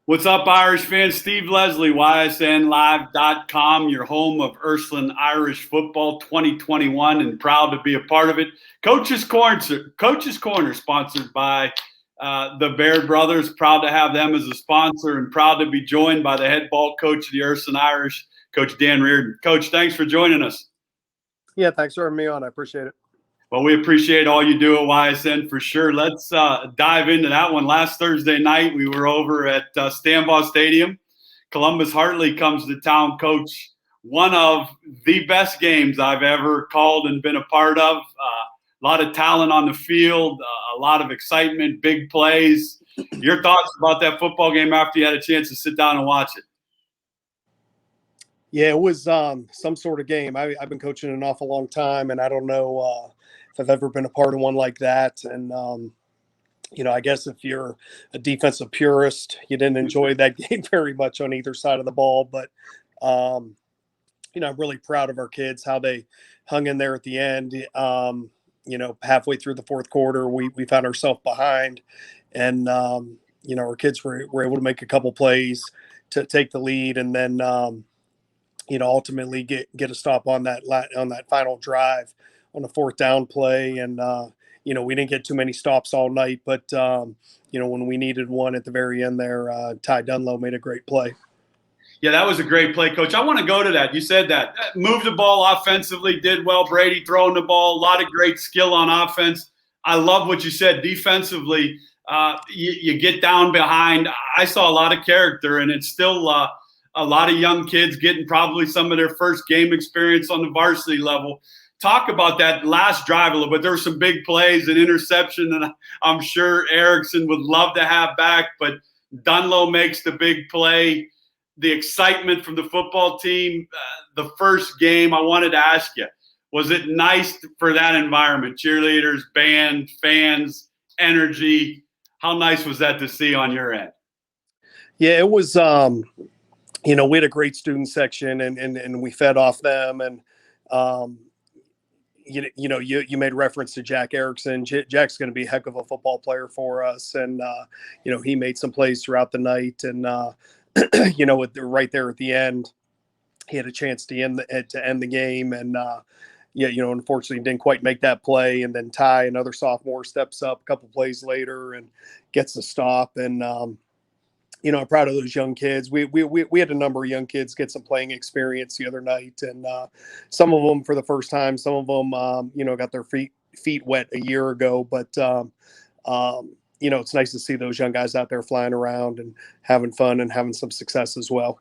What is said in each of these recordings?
What's up, Irish fans? Steve Leslie, YSNLive.com, your home of Ursuline Irish football 2021, and proud to be a part of it. Coach's Corner, sponsored by the Baird brothers. Proud to have them as a sponsor, and proud to be joined by the head ball coach of the Ursuline Irish, Coach Dan Reardon. Coach, thanks for joining us. Yeah, thanks for having me on. I appreciate it. Well, we appreciate all you do at YSN for sure. Let's dive into that one. Last Thursday night, we were over at Stambaugh Stadium. Columbus Hartley comes to town. Coach, one of the best games I've ever called and been a part of. A lot of talent on the field, a lot of excitement, big plays. Your thoughts about that football game after you had a chance to sit down and watch it? Yeah, it was some sort of game. I've been coaching an awful long time, and I don't know if I've ever been a part of one like that. And, I guess if you're a defensive purist, you didn't enjoy that game very much on either side of the ball. But, I'm really proud of our kids, how they hung in there at the end. Halfway through the fourth quarter, we found ourselves behind. And, our kids were able to make a couple plays to take the lead, and then ultimately get a stop on that final drive on the fourth down play. And, we didn't get too many stops all night, but, when we needed one at the very end there, Ty Dunlow made a great play. Yeah, that was a great play, Coach. I want to go to that. You said that. Moved the ball offensively, did well. Brady throwing the ball, a lot of great skill on offense. I love what you said defensively. You get down behind. I saw a lot of character, and it's still a lot of young kids getting probably some of their first game experience on the varsity level. Talk about that last drive a little bit. There were some big plays, an interception, and I'm sure Erickson would love to have back, but Dunlow makes the big play. The excitement from the football team, the first game, I wanted to ask you, was it nice for that environment? Cheerleaders, band, fans, energy. How nice was that to see on your end? Yeah, it was we had a great student section, and we fed off them. And, you made reference to Jack Erickson. Jack's going to be a heck of a football player for us. And, he made some plays throughout the night. And, right there at the end, he had a chance to end the game. And, unfortunately didn't quite make that play. And then Ty, another sophomore, steps up a couple plays later and gets the stop. And, I'm proud of those young kids. We had a number of young kids get some playing experience the other night, and some of them for the first time. Some of them, got their feet wet a year ago. But it's nice to see those young guys out there flying around and having fun and having some success as well.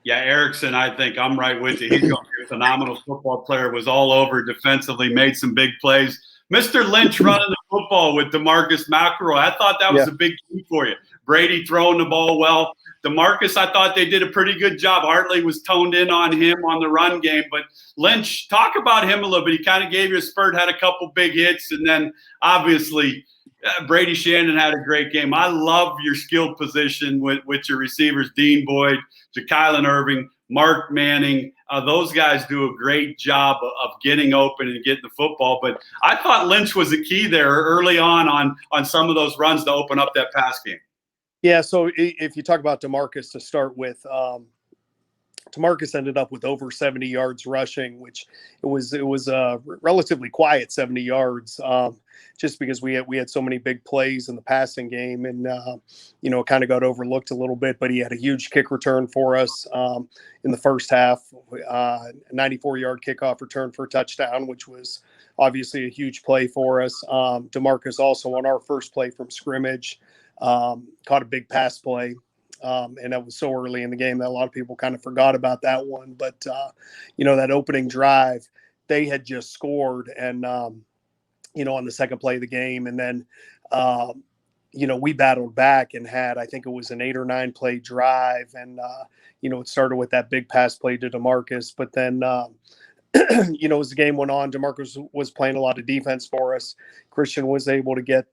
Yeah, Erickson, I think I'm right with you. He's going to be a phenomenal football player. Was all over defensively, made some big plays. Mr. Lynch running the football with DeMarcus McElroy. I thought that was a big key for you. Brady throwing the ball well. DeMarcus, I thought they did a pretty good job. Hartley was toned in on him on the run game. But Lynch, talk about him a little bit. He kind of gave you a spurt, had a couple big hits, and then obviously Brady Shannon had a great game. I love your skilled position with your receivers, Dean Boyd, Jakylan Irving, Mark Manning. Those guys do a great job of getting open and getting the football. But I thought Lynch was a key there early on some of those runs to open up that pass game. Yeah, so if you talk about DeMarcus to start with, DeMarcus ended up with over 70 yards rushing, which it was a relatively quiet 70 yards, just because we had so many big plays in the passing game, and it kind of got overlooked a little bit. But he had a huge kick return for us in the first half, 94-yard kickoff return for a touchdown, which was obviously a huge play for us. DeMarcus also on our first play from scrimmage caught a big pass play. And that was so early in the game that a lot of people kind of forgot about that one. But, that opening drive, they had just scored and, on the second play of the game. And then, we battled back and had, I think it was an 8 or 9 play drive. And, it started with that big pass play to DeMarcus. But then, as the game went on, DeMarcus was playing a lot of defense for us. Christian was able to get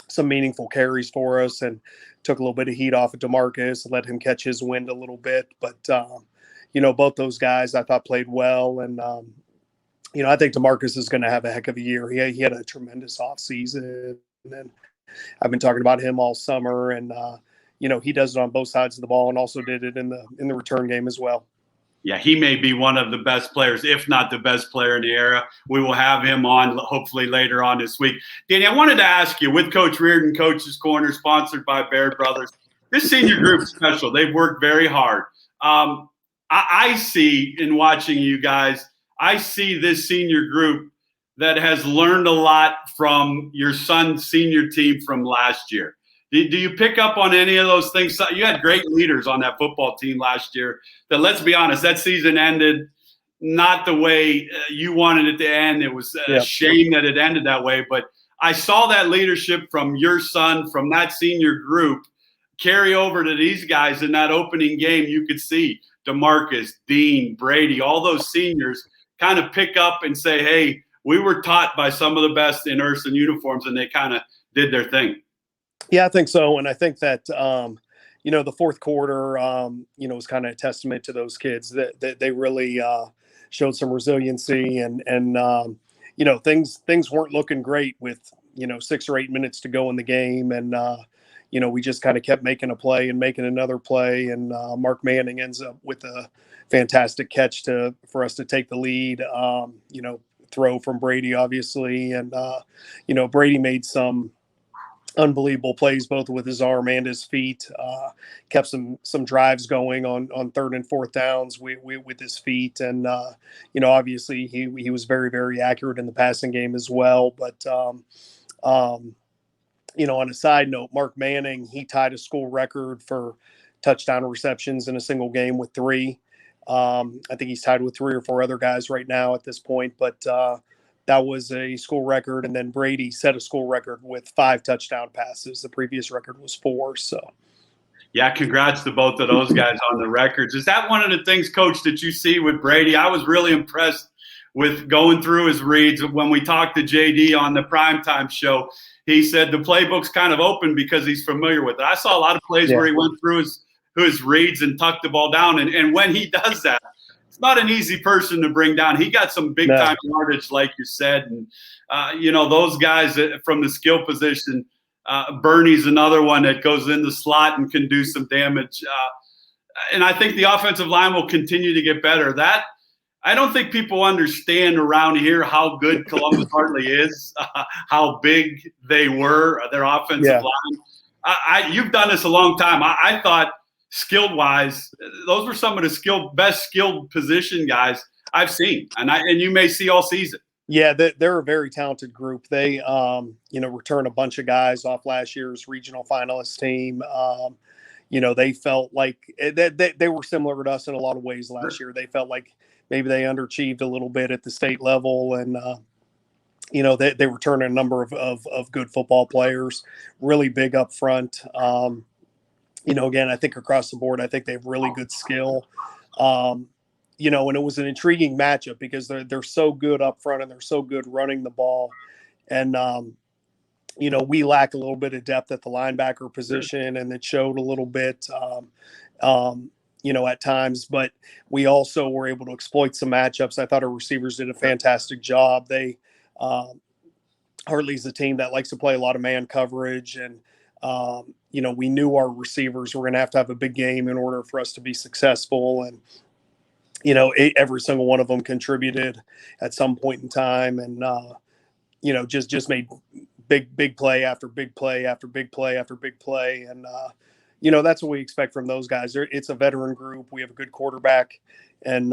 some meaningful carries for us and took a little bit of heat off of DeMarcus, let him catch his wind a little bit. But, both those guys I thought played well. And, I think DeMarcus is going to have a heck of a year. He had a tremendous offseason. And I've been talking about him all summer. And, he does it on both sides of the ball and also did it in the return game as well. Yeah, he may be one of the best players, if not the best player in the era. We will have him on hopefully later on this week. Danny, I wanted to ask you, with Coach Reardon, Coach's Corner, sponsored by Baird Brothers, this senior group is special. They've worked very hard. I see in watching you guys, I see this senior group that has learned a lot from your son's senior team from last year. Do you pick up on any of those things? You had great leaders on that football team last year that, let's be honest, that season ended not the way you wanted it to end. It was a shame that it ended that way. But I saw that leadership from your son, from that senior group, carry over to these guys in that opening game. You could see DeMarcus, Dean, Brady, all those seniors kind of pick up and say, hey, we were taught by some of the best in Ursuline uniforms, and they kind of did their thing. Yeah, I think so. And I think that, the fourth quarter, was kind of a testament to those kids that they really showed some resiliency and things weren't looking great with, 6 or 8 minutes to go in the game. And, we just kind of kept making a play and making another play. And Mark Manning ends up with a fantastic catch for us to take the lead, throw from Brady, obviously. And, Brady made some unbelievable plays both with his arm and his feet, kept some drives going on 3rd and 4th downs with his feet. And obviously he was very, very accurate in the passing game as well. But on a side note, Mark Manning, he tied a school record for touchdown receptions in a single game with 3. I think he's tied with 3 or 4 other guys right now at this point, but that was a school record. And then Brady set a school record with 5 touchdown passes. The previous record was 4. So, yeah, congrats to both of those guys on the records. Is that one of the things, Coach, that you see with Brady? I was really impressed with going through his reads. When we talked to JD on the primetime show, he said the playbook's kind of open because he's familiar with it. I saw a lot of plays where he went through his reads and tucked the ball down. And when he does that, it's not an easy person to bring down. He got some big-time yardage, like you said. And, those guys from the skill position, Bernie's another one that goes in the slot and can do some damage. And I think the offensive line will continue to get better. I don't think people understand around here how good Columbus Hartley is, how big they were, their offensive line. You've done this a long time. I thought – skilled-wise, those were some of the best skilled position guys I've seen, and you may see all season. Yeah, they're a very talented group. They, returned a bunch of guys off last year's regional finalist team. They felt like they were similar to us in a lot of ways last year. They felt like maybe they underachieved a little bit at the state level, and they returned a number of good football players, really big up front. Again, I think across the board, I think they have really good skill. And it was an intriguing matchup because they're so good up front and they're so good running the ball. And, we lack a little bit of depth at the linebacker position, and it showed a little bit, at times. But we also were able to exploit some matchups. I thought our receivers did a fantastic job. Hartley's a team that likes to play a lot of man coverage, and we knew our receivers were going to have a big game in order for us to be successful. And, every single one of them contributed at some point in time, and, just made big play after big play after big play after big play. And, that's what we expect from those guys. It's a veteran group. We have a good quarterback, and,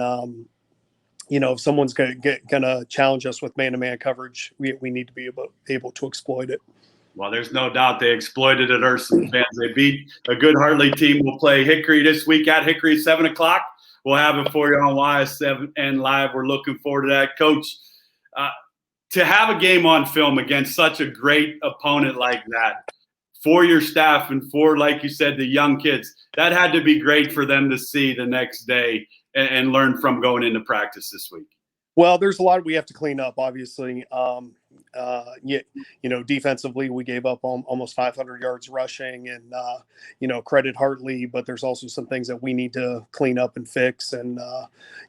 if someone's going to challenge us with man-to-man coverage, we need to be able to exploit it. Well, there's no doubt they exploited it, Ursuline fans. They beat a good Hartley team. We'll play Hickory this week at Hickory at 7 o'clock. We'll have it for you on YS7 Live. We're looking forward to that. Coach, to have a game on film against such a great opponent like that, for your staff and for, like you said, the young kids, that had to be great for them to see the next day and learn from going into practice this week. Well, there's a lot we have to clean up, obviously. Defensively, we gave up almost 500 yards rushing, and, credit Hartley, but there's also some things that we need to clean up and fix. And,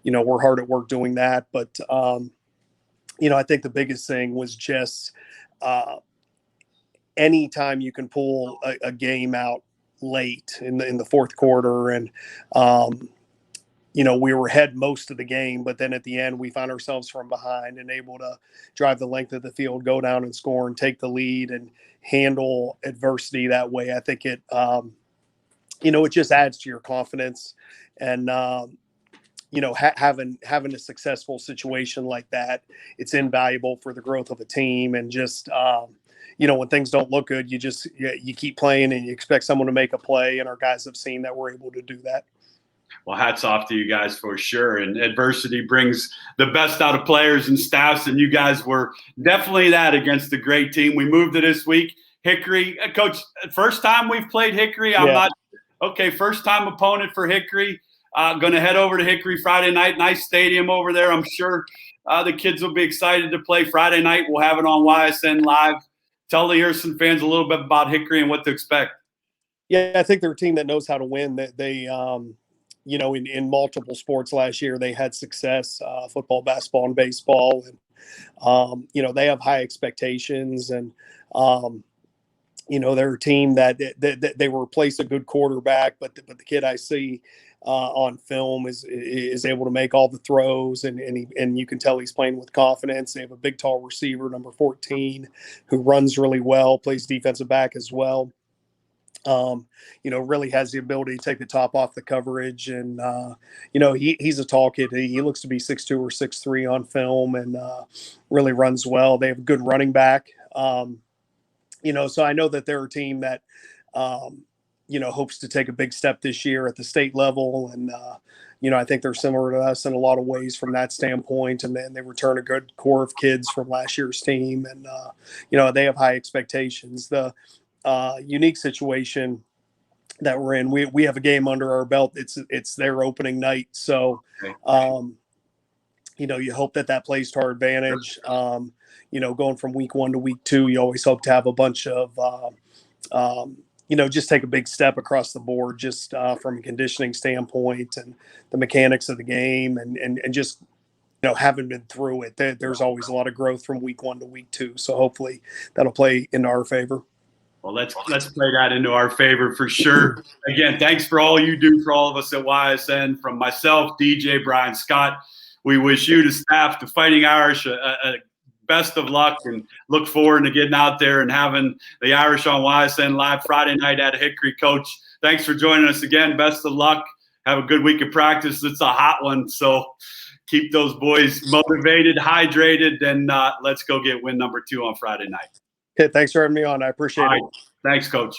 we're hard at work doing that. But, I think the biggest thing was just anytime you can pull a game out late in the fourth quarter, and we were ahead most of the game, but then at the end we found ourselves from behind and able to drive the length of the field, go down and score and take the lead and handle adversity that way. I think it it just adds to your confidence, and having a successful situation like that, it's invaluable for the growth of a team. And just when things don't look good, you keep playing and you expect someone to make a play, and our guys have seen that we're able to do that. Well, hats off to you guys for sure. And adversity brings the best out of players and staffs, and you guys were definitely that against a great team. We moved to this week. Hickory, Coach, first time we've played Hickory. First time opponent for Hickory. Going to head over to Hickory Friday night. Nice stadium over there. I'm sure the kids will be excited to play Friday night. We'll have it on YSN Live. Tell the Ursuline fans a little bit about Hickory and what to expect. Yeah, I think they're a team that knows how to win. That they in multiple sports last year, they had success, football, basketball, and baseball. And, they have high expectations, and, they're a team that they replace a good quarterback, but the kid I see on film is able to make all the throws, and you can tell he's playing with confidence. They have a big, tall receiver, number 14, who runs really well, plays defensive back as well. Really has the ability to take the top off the coverage. And, he's a tall kid. He looks to be 6'2" or 6'3" on film, and really runs well. They have a good running back. So I know that they're a team that, hopes to take a big step this year at the state level. And, I think they're similar to us in a lot of ways from that standpoint. And then they return a good core of kids from last year's team. And, they have high expectations. The unique situation that we're in, we have a game under our belt. It's their opening night. So, you hope that plays to our advantage. Going from week 1 to week 2, you always hope to have a bunch of, just take a big step across the board, just from a conditioning standpoint and the mechanics of the game, and just, having been through it, there's always a lot of growth from week 1 to week 2. So hopefully that'll play into our favor. Well, let's play that into our favor for sure. Again, thanks for all you do for all of us at YSN. From myself, DJ, Brian Scott, we wish you, the staff, the Fighting Irish, a best of luck, and look forward to getting out there and having the Irish on YSN Live Friday night at Hickory. Coach, thanks for joining us again. Best of luck. Have a good week of practice. It's a hot one, so keep those boys motivated, hydrated, and let's go get win number 2 on Friday night. Okay, thanks for having me on. I appreciate it. Thanks, Coach.